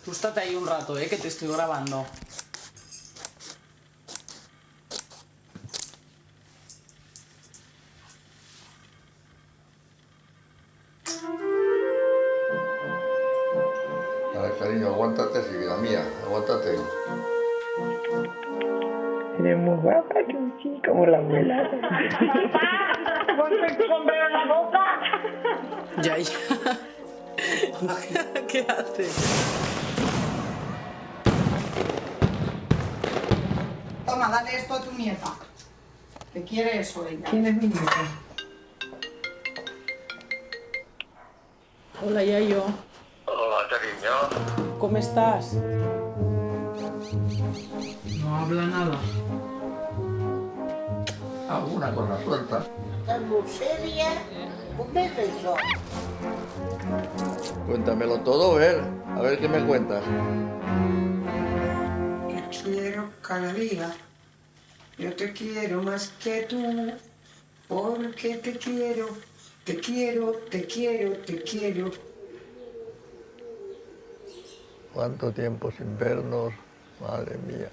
Tú estate ahí un rato, que te estoy grabando. Vale, cariño, aguántate, sí, vida mía, aguántate. Eres muy guapa, Chuchi, como la abuela. ¡Ponte el sombrero en la boca! Ya. ¿Qué haces? Toma, dale esto a tu nieta. ¿Qué quiere eso ella? ¿Quién es mi nieta? Hola, Yayo. Hola, cariño. ¿Cómo estás? No habla nada. Alguna cosa suelta. Estás muy seria. Un beso y yo. Cuéntamelo todo, a ver qué me cuentas. Te quiero cada día. Yo te quiero más que tú. Porque te quiero, te quiero, te quiero, te quiero. ¿Cuánto tiempo sin vernos? Madre mía.